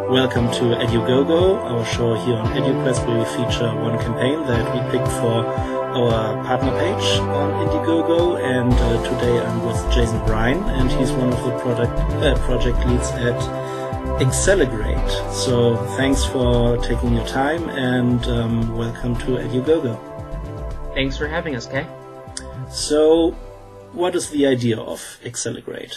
Welcome to edugogo, our show here on EduQuest, where we feature one campaign that we picked for our partner page on Indiegogo. And today I'm with Jason Brein, and he's one of the project leads at Excelegrade. So thanks for taking your time, and welcome to edugogo. Thanks for having us, Kay. So, what is the idea of Excelegrade?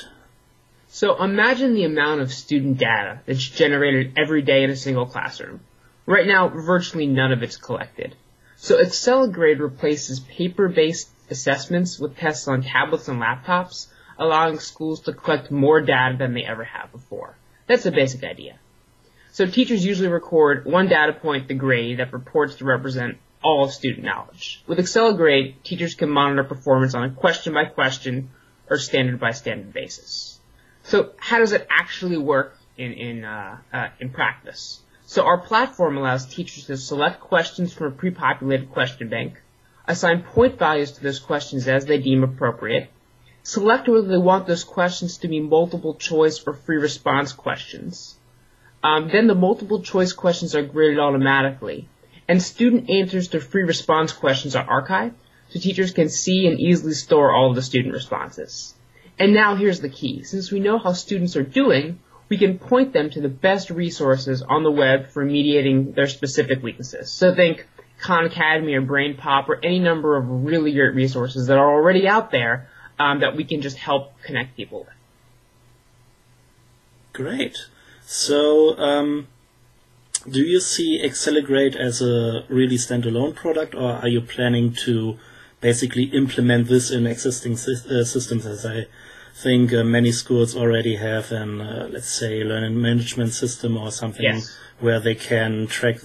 So imagine the amount of student data that's generated every day in a single classroom. Right now, virtually none of it's collected. So Excelegrade replaces paper-based assessments with tests on tablets and laptops, allowing schools to collect more data than they ever have before. That's the basic idea. So teachers usually record one data point, the grade, that purports to represent all of student knowledge. With Excelegrade, teachers can monitor performance on a question-by-question or standard-by-standard basis. So how does it actually work in practice? So our platform allows teachers to select questions from a pre-populated question bank, assign point values to those questions as they deem appropriate, select whether they want those questions to be multiple choice or free response questions. Then the multiple choice questions are graded automatically, and student answers to free response questions are archived, so teachers can see and easily store all of the student responses. And now here's the key. Since we know how students are doing, we can point them to the best resources on the web for mediating their specific weaknesses. So think Khan Academy or Brain Pop or any number of really great resources that are already out there that we can just help connect people with. Great. So, do you see Excelegrade as a really standalone product, or are you planning to basically implement this in existing systems, as I think many schools already have an, let's say, learning management system or something? Yes. Where they can track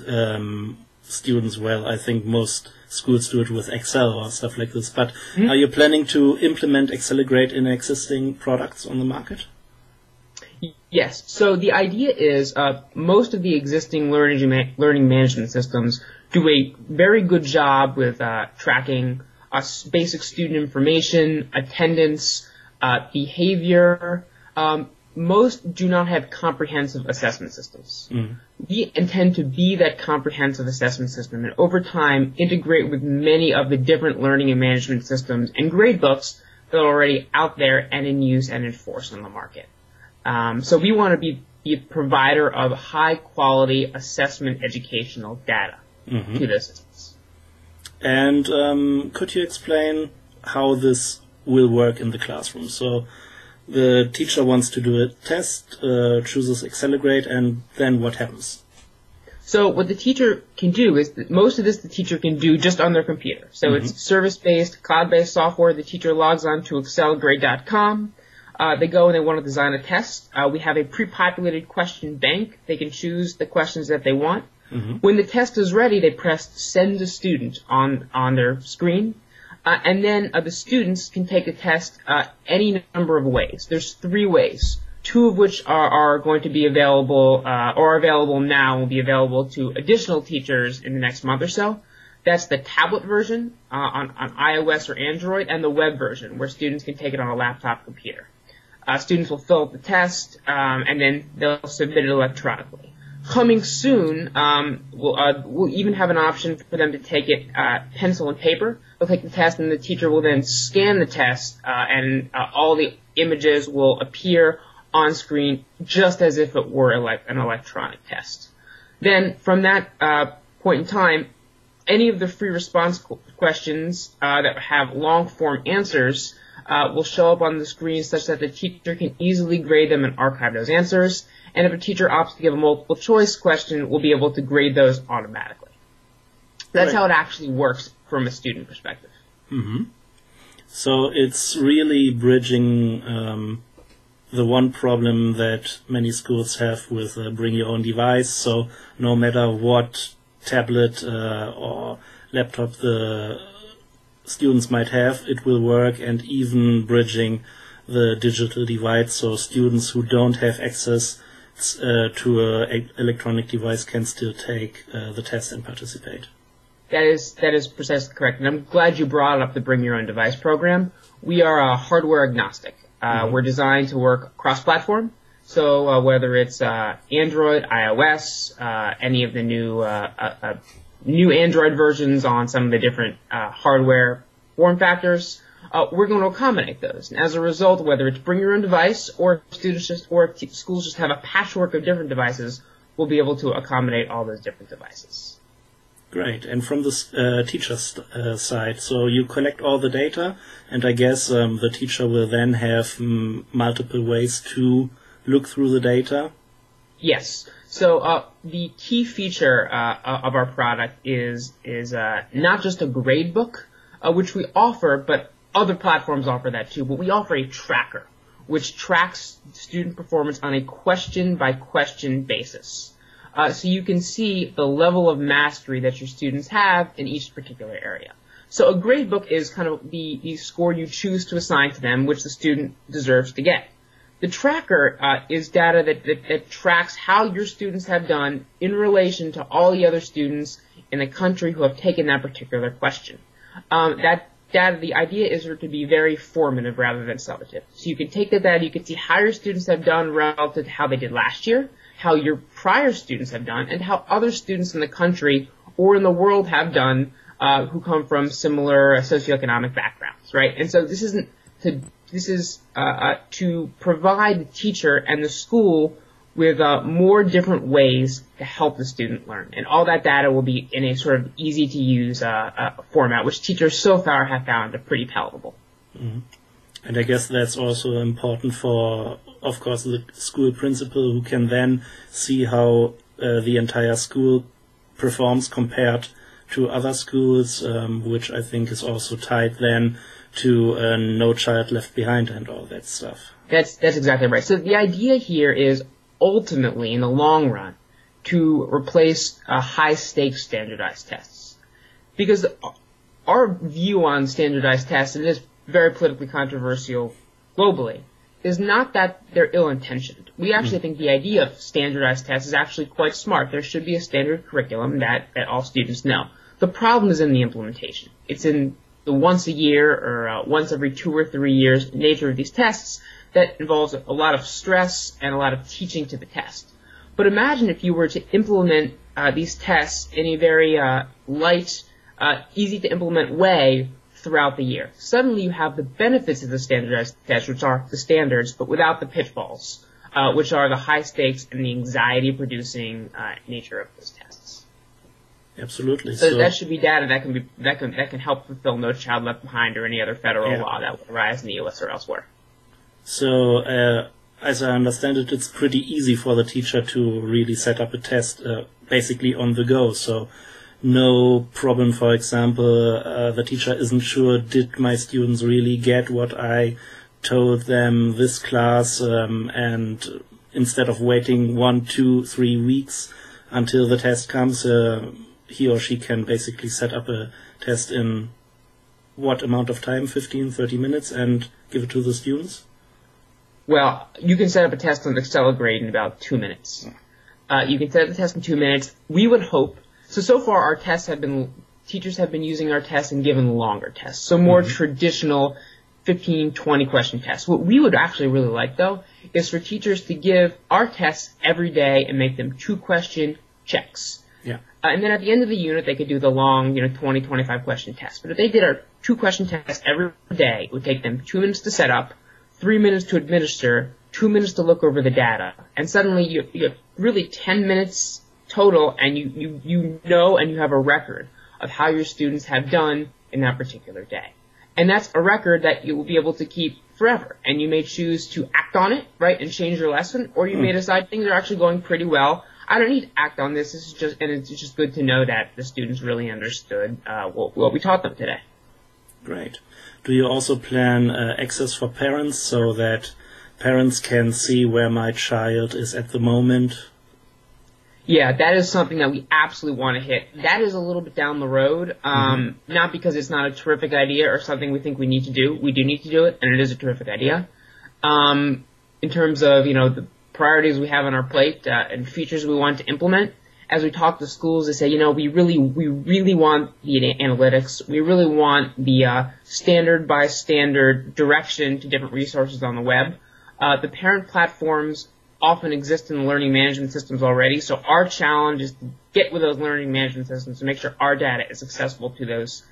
students well. I think most schools do it with Excel or stuff like this. But Are you planning to implement Excelegrade in existing products on the market? Yes. So the idea is most of the existing learning management systems do a very good job with tracking basic student information, attendance, behavior. Most do not have comprehensive assessment systems. We intend to be that comprehensive assessment system, and over time integrate with many of the different learning and management systems and grade books that are already out there and in use and enforced on the market. So we want to be a provider of high-quality assessment educational data to the systems. And could you explain how this will work in the classroom? So the teacher wants to do a test, chooses Excelegrade, and then what happens? So what the teacher can do is most of this the teacher can do just on their computer. So it's service-based, cloud-based software. The teacher logs on to excelegrade.com. They go and they want to design a test. We have a pre-populated question bank. They can choose the questions that they want. When the test is ready, they press Send to Student on their screen. And then the students can take the test any number of ways. There's 3 ways, 2 of which are going to be available or are available now and will be available to additional teachers in the next month or so. That's the tablet version on iOS or Android, and the web version where students can take it on a laptop computer. Students will fill out the test and then they'll submit it electronically. Coming soon, we'll even have an option for them to take it pencil and paper. They'll take the test, and the teacher will then scan the test, and all the images will appear on screen just as if it were an electronic test. Then, from that point in time, any of the free response questions that have long-form answers will show up on the screen such that the teacher can easily grade them and archive those answers. And if a teacher opts to give a multiple choice question, we'll be able to grade those automatically. That's how it actually works from a student perspective. So it's really bridging the one problem that many schools have with bring your own device. So no matter what tablet or laptop the students might have, it will work, and even bridging the digital divide, so students who don't have access to an electronic device can still take the test and participate. That is precisely correct. And I'm glad you brought up the Bring Your Own Device program. We are hardware agnostic. We're designed to work cross-platform. So whether it's Android, iOS, any of the new Android versions on some of the different hardware form factors, we're going to accommodate those. And as a result, whether it's Bring Your Own Device or schools just have a patchwork of different devices, we'll be able to accommodate all those different devices. Great. And from the teacher's side, so you collect all the data, and I guess the teacher will then have multiple ways to look through the data? Yes. So the key feature of our product is not just a grade book, which we offer, but other platforms offer that too. But we offer a tracker, which tracks student performance on a question-by-question basis. So you can see the level of mastery that your students have in each particular area. So a grade book is kind of the score you choose to assign to them, which the student deserves to get. The tracker is data that tracks how your students have done in relation to all the other students in the country who have taken that particular question. That data, the idea is for it to be very formative rather than summative. So you can take the data, you can see how your students have done relative to how they did last year, how your prior students have done, and how other students in the country or in the world have done who come from similar socioeconomic backgrounds, right? And so this is to provide the teacher and the school with more different ways to help the student learn. And all that data will be in a sort of easy-to-use format, which teachers so far have found pretty palatable. Mm-hmm. And I guess that's also important for, of course, the school principal, who can then see how the entire school performs compared to other schools, which I think is also tied then to No Child Left Behind and all that stuff. That's exactly right. So the idea here is ultimately, in the long run, to replace high-stakes standardized tests. Because our view on standardized tests, and it is very politically controversial globally, is not that they're ill-intentioned. We actually think the idea of standardized tests is actually quite smart. There should be a standard curriculum that all students know. The problem is in the implementation. It's in the once a year or once every 2 or 3 years nature of these tests that involves a lot of stress and a lot of teaching to the test. But imagine if you were to implement these tests in a very light, easy-to-implement way throughout the year. Suddenly you have the benefits of the standardized tests, which are the standards, but without the pitfalls, which are the high stakes and the anxiety-producing nature of those tests. Absolutely. So that should be data that can help fulfill No Child Left Behind or any other federal law that would arise in the U.S. or elsewhere. So, as I understand it, it's pretty easy for the teacher to really set up a test basically on the go. So no problem, for example, the teacher isn't sure, did my students really get what I told them this class, and instead of waiting 1, 2, 3 weeks until the test comes, he or she can basically set up a test in what amount of time, 15, 30 minutes, and give it to the students? Well, you can set up a test on Excelegrade in about 2 minutes. You can set up the test in 2 minutes. We would hope, so far our tests teachers have been using our tests and given longer tests, so more traditional 15, 20 question tests. What we would actually really like, though, is for teachers to give our tests every day and make them 2-question checks. Yeah. And then at the end of the unit, they could do the long, 20, 25 question test. But if they did our 2-question test every day, it would take them 2 minutes to set up, 3 minutes to administer, 2 minutes to look over the data, and suddenly you have really 10 minutes total, and you know and you have a record of how your students have done in that particular day. And that's a record that you will be able to keep forever. And you may choose to act on it, right, and change your lesson, or you may decide things are actually going pretty well. I don't need to act on this. It's just good to know that the students really understood what we taught them today. Great. Do you also plan access for parents so that parents can see where my child is at the moment? Yeah, that is something that we absolutely want to hit. That is a little bit down the road, not because it's not a terrific idea or something we think we need to do. We do need to do it, and it is a terrific idea. In terms of, the priorities we have on our plate and features we want to implement, as we talk to schools, they say, we really want the analytics. We really want the standard by standard direction to different resources on the web. The parent platforms often exist in the learning management systems already, so our challenge is to get with those learning management systems to make sure our data is accessible to those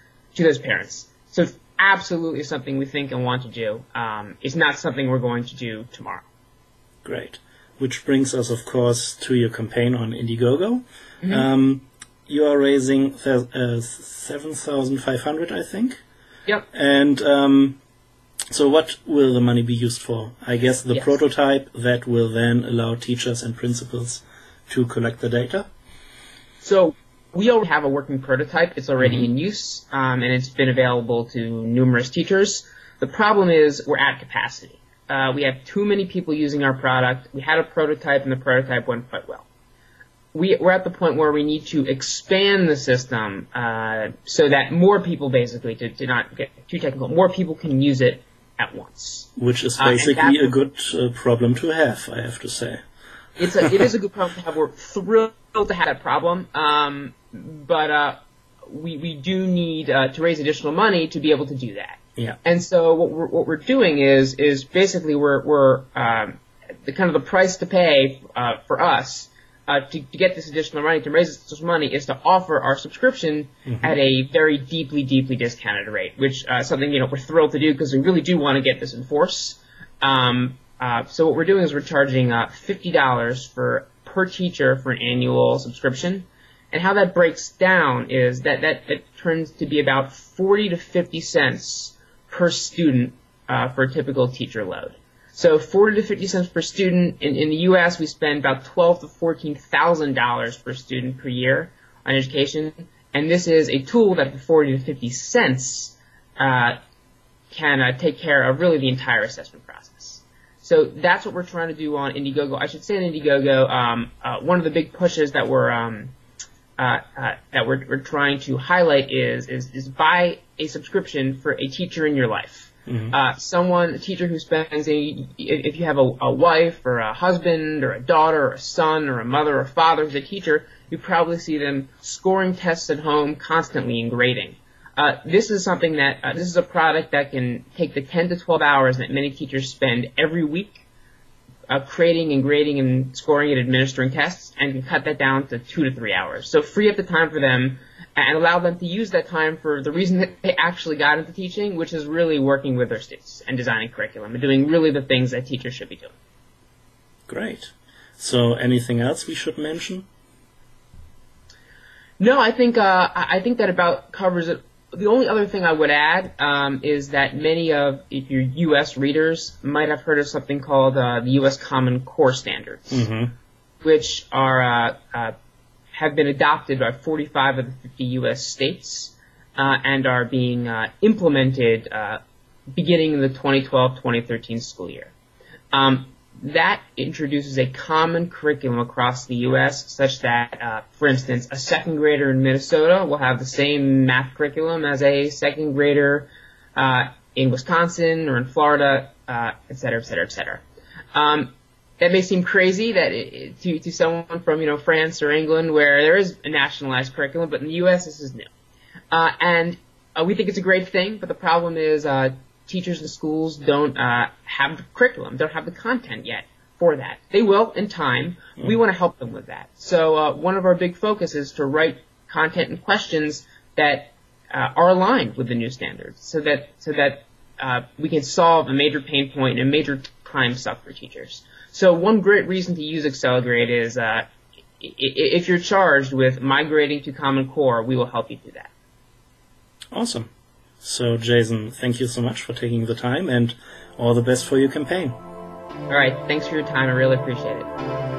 parents. So it's absolutely something we think and want to do. It's not something we're going to do tomorrow. Great. Which brings us, of course, to your campaign on Indiegogo. Mm-hmm. You are raising 7,500, I think. Yep. And so what will the money be used for? I guess the prototype that will then allow teachers and principals to collect the data? So we already have a working prototype. It's already in use, and it's been available to numerous teachers. The problem is we're at capacity. We have too many people using our product. We had a prototype, and the prototype went quite well. We're at the point where we need to expand the system so that more people, basically, to not get too technical, more people can use it at once. Which is basically a good problem to have, I have to say. It is a good problem to have. We're thrilled to have that problem, but we do need to raise additional money to be able to do that. Yeah. And so what we're doing is basically we're the kind of the price to pay for us to get this additional money, to raise this additional money, is to offer our subscription at a very deeply discounted rate, which is something we're thrilled to do because we really do want to get this in force. So what we're doing is we're charging $50 per teacher for an annual subscription. And how that breaks down is that it turns to be about 40 to 50 cents per student for a typical teacher load. So 40 to 50 cents per student. In the U.S., we spend about $12,000 to $14,000 per student per year on education. And this is a tool that for 40 to 50 cents can take care of really the entire assessment process. So that's what we're trying to do on Indiegogo. I should say on Indiegogo, one of the big pushes that we're trying to highlight is buy a subscription for a teacher in your life. A teacher who spends if you have a wife or a husband or a daughter or a son or a mother or a father who's a teacher, you probably see them scoring tests at home constantly and grading. This is something this is a product that can take the 10 to 12 hours that many teachers spend every week creating and grading and scoring and administering tests, and can cut that down to 2 to 3 hours. So free up the time for them and allow them to use that time for the reason that they actually got into teaching, which is really working with their students and designing curriculum and doing really the things that teachers should be doing. Great. So anything else we should mention? No, I think that about covers it. The only other thing I would add is that many of your U.S. readers might have heard of something called the U.S. Common Core Standards, which are have been adopted by 45 of the 50 U.S. states and are being implemented beginning in the 2012-2013 school year. That introduces a common curriculum across the U.S. such that, for instance, a second grader in Minnesota will have the same math curriculum as a second grader in Wisconsin or in Florida, et cetera, et cetera, et cetera. That may seem crazy to someone from France or England where there is a nationalized curriculum, but in the U.S. this is new. And we think it's a great thing, but the problem is teachers and schools don't have the curriculum, don't have the content yet for that. They will in time. We want to help them with that. So one of our big focus is to write content and questions that are aligned with the new standards, so that we can solve a major pain point and a major time suck for teachers. So one great reason to use Excelegrade is if you're charged with migrating to Common Core, we will help you do that. Awesome. So, Jason, thank you so much for taking the time, and all the best for your campaign. All right. Thanks for your time. I really appreciate it.